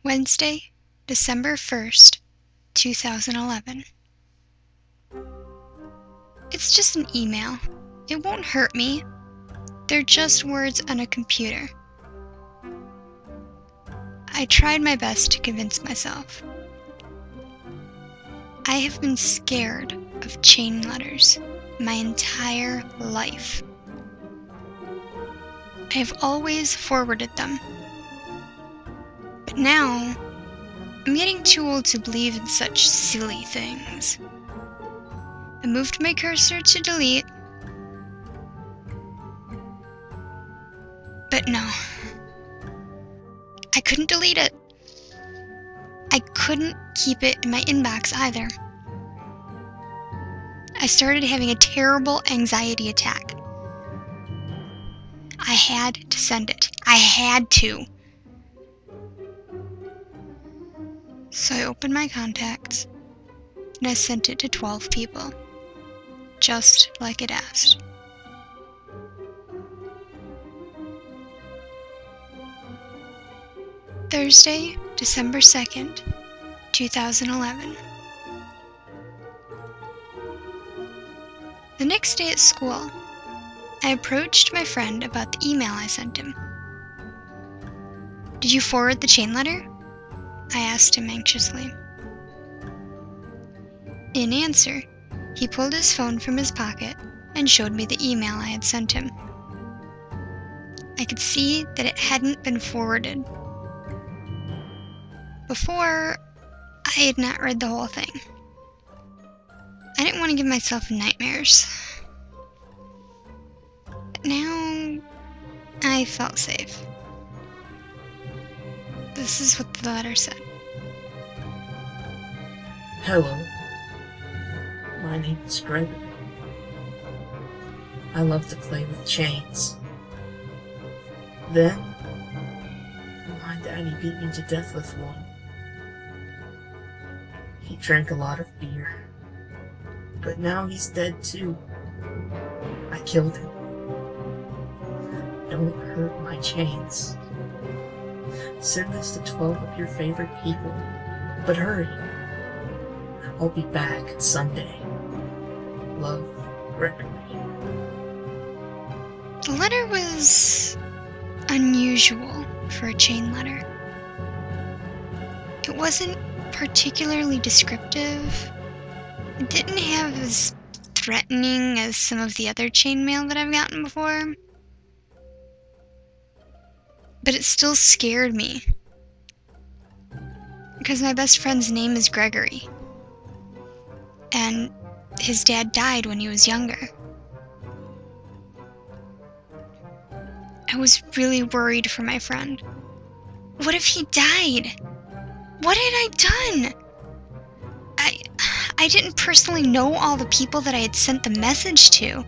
Wednesday, December 1st, 2011. It's just an email. It won't hurt me. They're just words on a computer. I tried my best to convince myself. I have been scared of chain letters my entire life. I have always forwarded them. But now, I'm getting too old to believe in such silly things. I moved my cursor to delete, but no. I couldn't delete it. I couldn't keep it in my inbox either. I started having a terrible anxiety attack. I had to send it. I had to. So I opened my contacts and I sent it to 12 people, just like it asked. Thursday, December 2nd, 2011. The next day at school, I approached my friend about the email I sent him. "Did you forward the chain letter?" I asked him anxiously. In answer, he pulled his phone from his pocket and showed me the email I had sent him. I could see that it hadn't been forwarded. Before, I had not read the whole thing. I didn't want to give myself nightmares. But now, I felt safe. This is what the letter said. Hello, my name is Gregory. I love to play with chains. Then, my daddy beat me to death with one. He drank a lot of beer, but now he's dead too. I killed him. Don't hurt my chains. Send this to 12 of your favorite people, but hurry. I'll be back Sunday. Love, Gregory. The letter was unusual for a chain letter. It wasn't particularly descriptive. It didn't have as threatening as some of the other chain mail that I've gotten before. But it still scared me. Because my best friend's name is Gregory. And his dad died when he was younger. I was really worried for my friend. What if he died? What had I done? I didn't personally know all the people that I had sent the message to.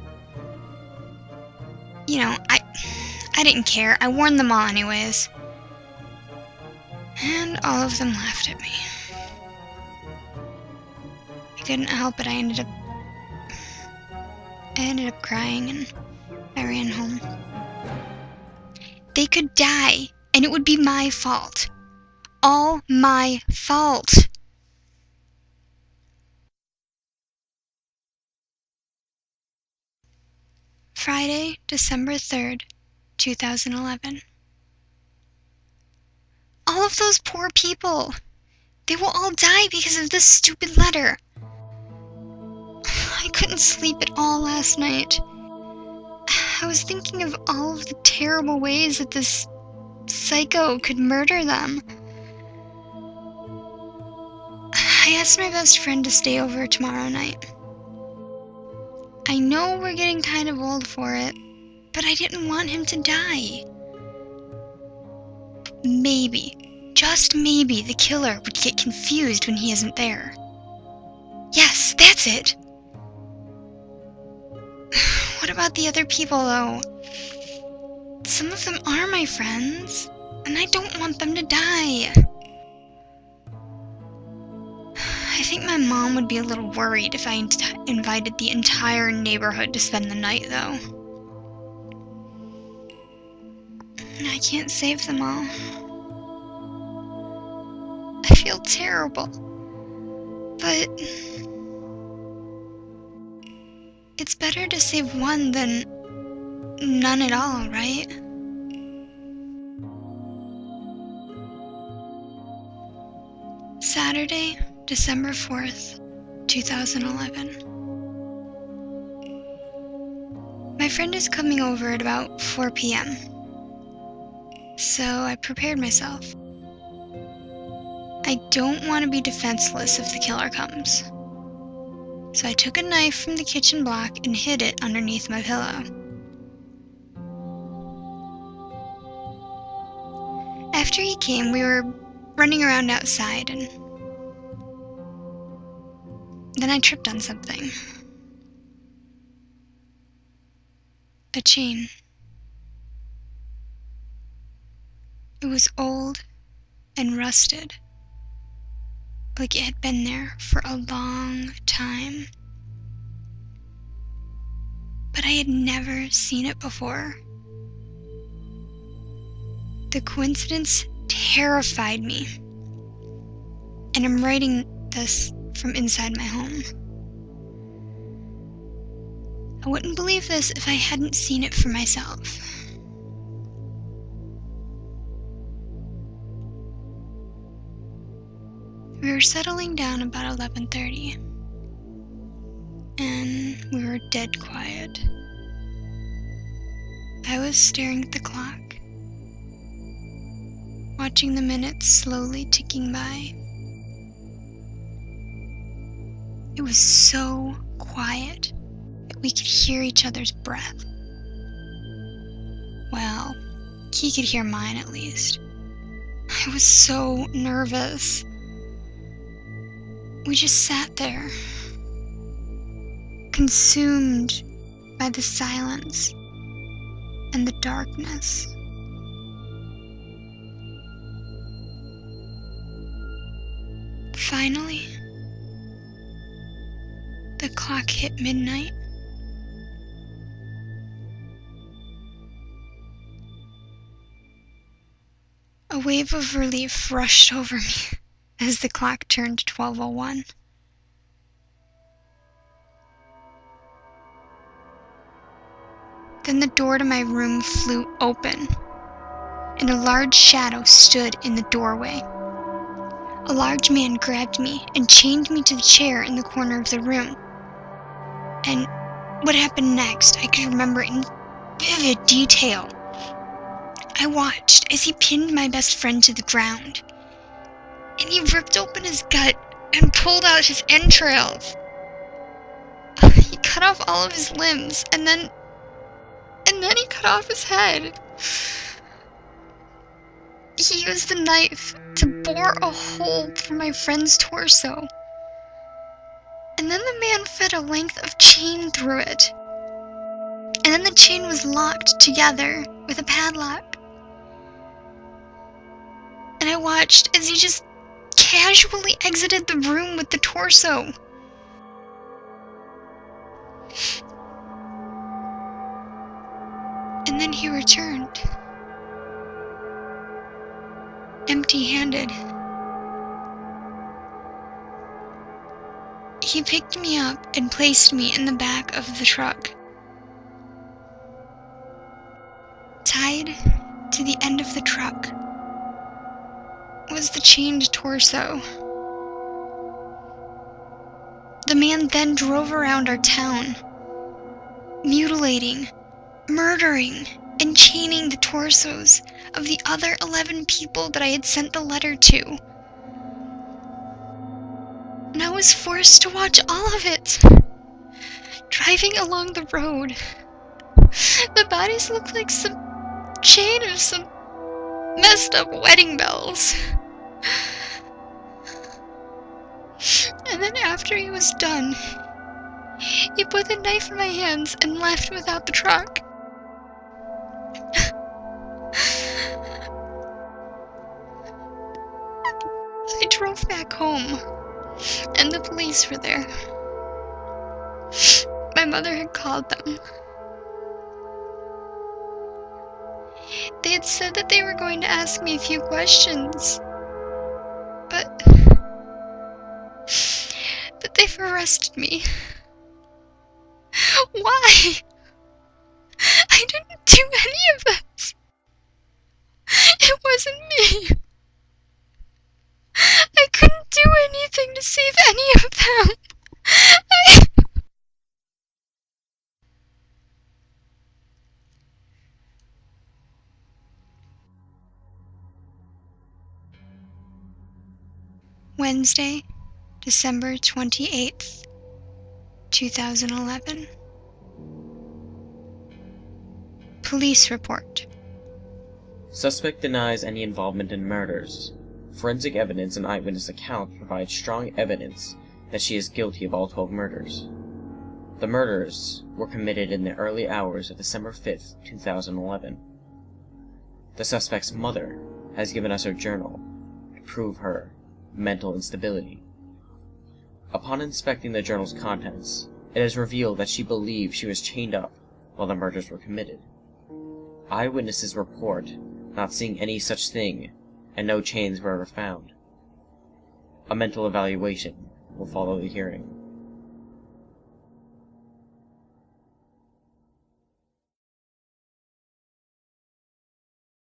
You know, I didn't care. I warned them all anyways. And all of them laughed at me. I couldn't help it. I ended up crying and I ran home. They could die, and it would be my fault. All my fault. Friday, December 3rd, 2011. All of those poor people. They will all die because of this stupid letter. I couldn't sleep at all last night. I was thinking of all of the terrible ways that this psycho could murder them. I asked my best friend to stay over tomorrow night. I know we're getting kind of old for it, but I didn't want him to die. Maybe, just maybe, the killer would get confused when he isn't there. Yes, that's it! What about the other people, though? Some of them are my friends, and I don't want them to die. I think my mom would be a little worried if I invited the entire neighborhood to spend the night, though. I can't save them all. feel terrible. But it's better to save one than none at all, right? Saturday, December 4th, 2011. My friend is coming over at about 4 p.m. So I prepared myself. I don't want to be defenseless if the killer comes. So I took a knife from the kitchen block and hid it underneath my pillow. After he came, we were running around outside, and then I tripped on something. A chain. It was old and rusted, like it had been there for a long time. But I had never seen it before. The coincidence terrified me, and I'm writing this from inside my home. I wouldn't believe this if I hadn't seen it for myself. We were settling down about 11:30, and we were dead quiet. I was staring at the clock, watching the minutes slowly ticking by. It was so quiet that we could hear each other's breath. Well, he could hear mine at least. I was so nervous. We just sat there, consumed by the silence and the darkness. Finally, the clock hit midnight. A wave of relief rushed over me as the clock turned 12:01. Then the door to my room flew open, and a large shadow stood in the doorway. A large man grabbed me and chained me to the chair in the corner of the room. And what happened next, I could remember in vivid detail. I watched as he pinned my best friend to the ground, and he ripped open his gut and pulled out his entrails. He cut off all of his limbs, and then he cut off his head. He used the knife to bore a hole through my friend's torso, and then the man fed a length of chain through it. And then the chain was locked together with a padlock. And I watched as he just casually exited the room with the torso. And then he returned, empty-handed. He picked me up and placed me in the back of the truck. Tied to the end of the truck was the chained torso. The man then drove around our town, mutilating, murdering, and chaining the torsos of the other 11 people that I had sent the letter to. And I was forced to watch all of it. Driving along the road, the bodies looked like some chain of some messed up wedding bells. And then after he was done, he put the knife in my hands and left without the truck. I drove back home, and the police were there. My mother had called them. They had said that they were going to ask me a few questions, but They've arrested me. Why? I didn't do any of this. It wasn't me. I couldn't do anything to save any of them. Wednesday, December 28th, 2011. Police report. Suspect denies any involvement in murders. Forensic evidence and eyewitness accounts provide strong evidence that she is guilty of all 12 murders. The murders were committed in the early hours of December 5th, 2011. The suspect's mother has given us her journal to prove her mental instability. Upon inspecting the journal's contents, it is revealed that she believed she was chained up while the murders were committed. Eyewitnesses report not seeing any such thing, and no chains were ever found. A mental evaluation will follow the hearing.